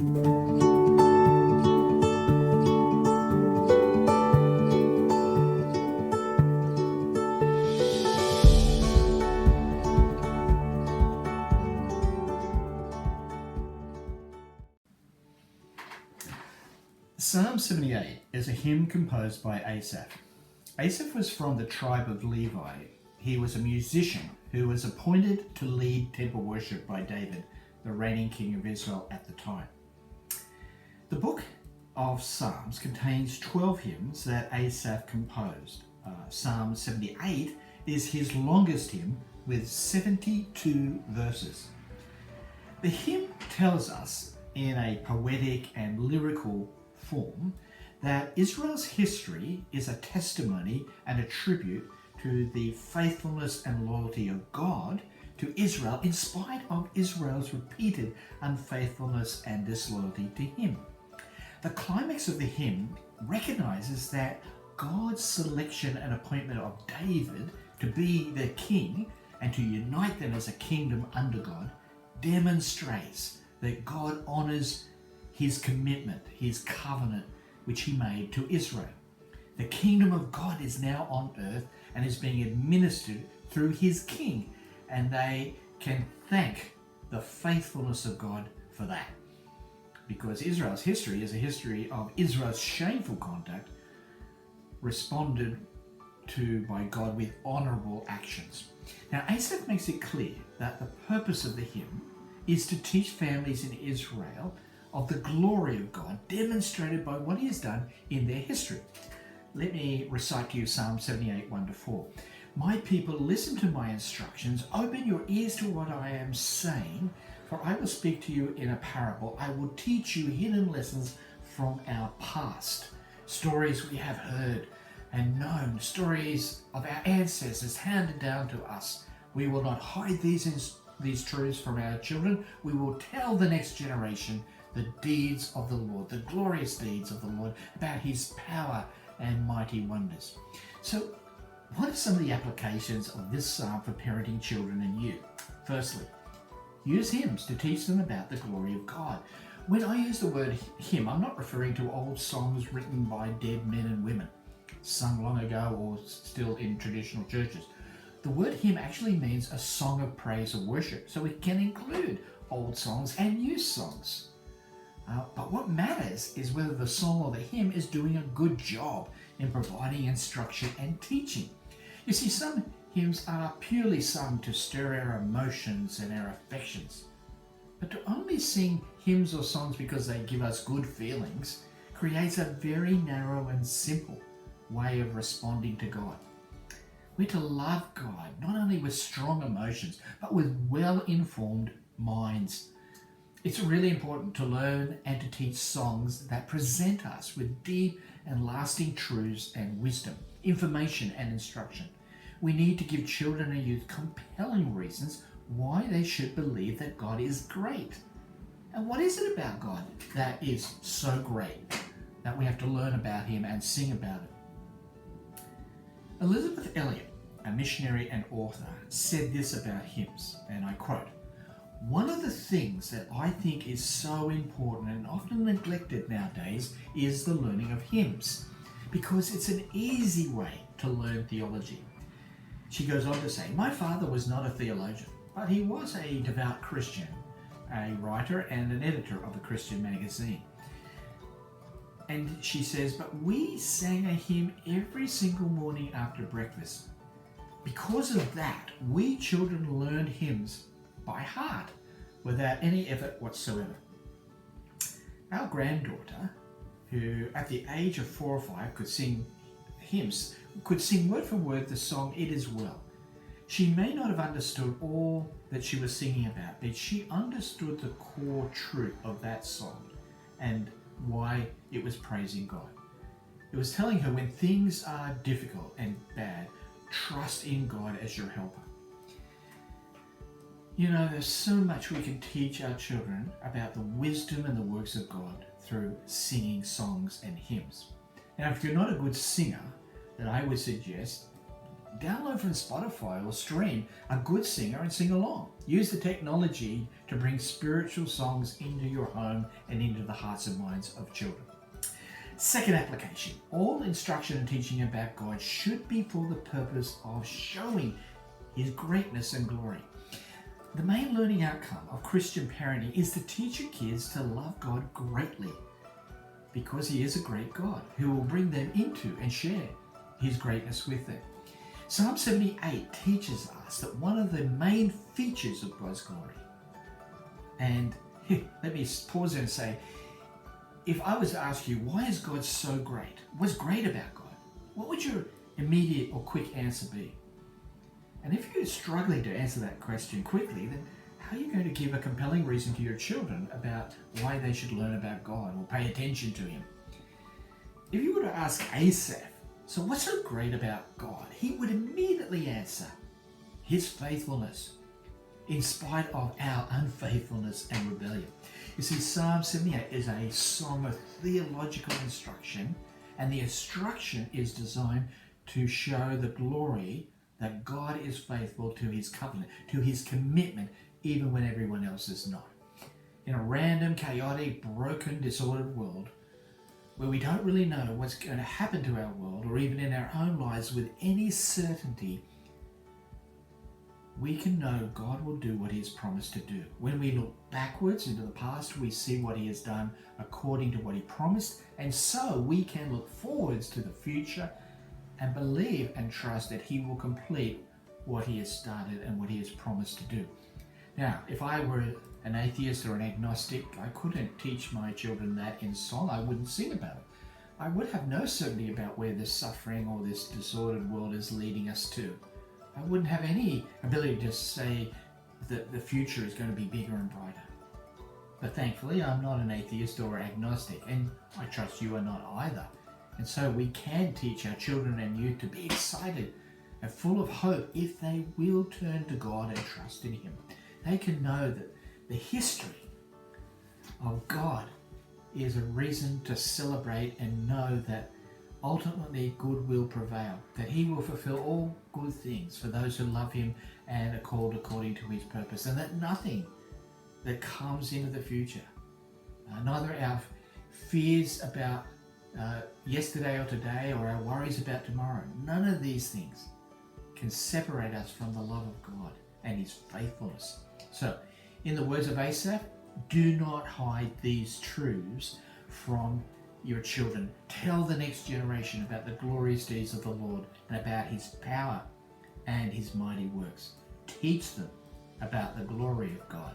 Psalm 78 is a hymn composed by Asaph. Asaph was from the tribe of Levi. He was a musician who was appointed to lead temple worship by David, the reigning king of Israel at the time. The book of Psalms contains 12 hymns that Asaph composed. Psalm 78 is his longest hymn with 72 verses. The hymn tells us in a poetic and lyrical form that Israel's history is a testimony and a tribute to the faithfulness and loyalty of God to Israel in spite of Israel's repeated unfaithfulness and disloyalty to him. The climax of the hymn recognizes that God's selection and appointment of David to be their king and to unite them as a kingdom under God demonstrates that God honors his commitment, his covenant, which he made to Israel. The kingdom of God is now on earth and is being administered through his king, and they can thank the faithfulness of God for that. Because Israel's history is a history of Israel's shameful conduct responded to by God with honorable actions. Now, Asaph makes it clear that the purpose of the hymn is to teach families in Israel of the glory of God demonstrated by what he has done in their history. Let me recite to you Psalm 78, 1-4. My people, listen to my instructions. Open your ears to what I am saying, for I will speak to you in a parable. I will teach you hidden lessons from our past, stories we have heard and known, stories of our ancestors handed down to us. We will not hide these truths from our children. We will tell the next generation the deeds of the Lord, the glorious deeds of the Lord, about his power and mighty wonders. So, what are some of the applications of this psalm for parenting children and youth? Firstly, use hymns to teach them about the glory of God. When I use the word hymn, I'm not referring to old songs written by dead men and women, sung long ago or still in traditional churches. The word hymn actually means a song of praise or worship, so it can include old songs and new songs. But what matters is whether the song or the hymn is doing a good job in providing instruction and teaching. You see, some hymns are purely sung to stir our emotions and our affections. But to only sing hymns or songs because they give us good feelings creates a very narrow and simple way of responding to God. We're to love God not only with strong emotions, but with well-informed minds. It's really important to learn and to teach songs that present us with deep and lasting truths and wisdom, information and instruction. We need to give children and youth compelling reasons why they should believe that God is great. And what is it about God that is so great that we have to learn about him and sing about it? Elizabeth Elliot, a missionary and author, said this about hymns, and I quote, "One of the things that I think is so important and often neglected nowadays is the learning of hymns, because it's an easy way to learn theology." She goes on to say, "My father was not a theologian, but he was a devout Christian, a writer and an editor of a Christian magazine." And she says, "But we sang a hymn every single morning after breakfast. Because of that, we children learned hymns by heart without any effort whatsoever." Our granddaughter, who at the age of 4 or 5 could sing hymns, could sing word for word the song "It Is Well." She may not have understood all that she was singing about, but she understood the core truth of that song and why it was praising God. It was telling her when things are difficult and bad, trust in God as your helper. You know, there's so much we can teach our children about the wisdom and the works of God through singing songs and hymns. Now, if you're not a good singer, then I would suggest Download from Spotify or stream a good singer and sing along. Use the technology to bring spiritual songs into your home and into the hearts and minds of children. Second application, all instruction and teaching about God should be for the purpose of showing His greatness and glory. The main learning outcome of Christian parenting is to teach your kids to love God greatly, because He is a great God who will bring them into and share His greatness with them. Psalm 78 teaches us that one of the main features of God's glory, and let me pause there and say, if I was to ask you, why is God so great? What's great about God? What would your immediate or quick answer be? And if you're struggling to answer that question quickly, then how are you going to give a compelling reason to your children about why they should learn about God or pay attention to Him? If you were to ask Asaph, so what's so great about God? He would immediately answer, His faithfulness, in spite of our unfaithfulness and rebellion. You see, Psalm 78 is a song of theological instruction, and the instruction is designed to show the glory that God is faithful to His covenant, to His commitment, even when everyone else is not. In a random, chaotic, broken, disordered world, where we don't really know what's going to happen to our world or even in our own lives with any certainty, we can know God will do what He has promised to do. When we look backwards into the past, we see what He has done according to what He promised, and so we can look forwards to the future and believe and trust that He will complete what He has started and what He has promised to do. Now, if I were an atheist or an agnostic, I couldn't teach my children that in song. I wouldn't sing about it. I would have no certainty about where this suffering or this disordered world is leading us to. I wouldn't have any ability to say that the future is going to be bigger and brighter. But thankfully, I'm not an atheist or agnostic, and I trust you are not either. And so we can teach our children and youth to be excited and full of hope if they will turn to God and trust in Him. They can know that the history of God is a reason to celebrate and know that ultimately good will prevail, that He will fulfill all good things for those who love Him and are called according to His purpose, and that nothing that comes into the future, neither our fears about yesterday or today or our worries about tomorrow, none of these things can separate us from the love of God and His faithfulness. So, in the words of Asaph, do not hide these truths from your children. Tell the next generation about the glorious deeds of the Lord and about His power and His mighty works. Teach them about the glory of God.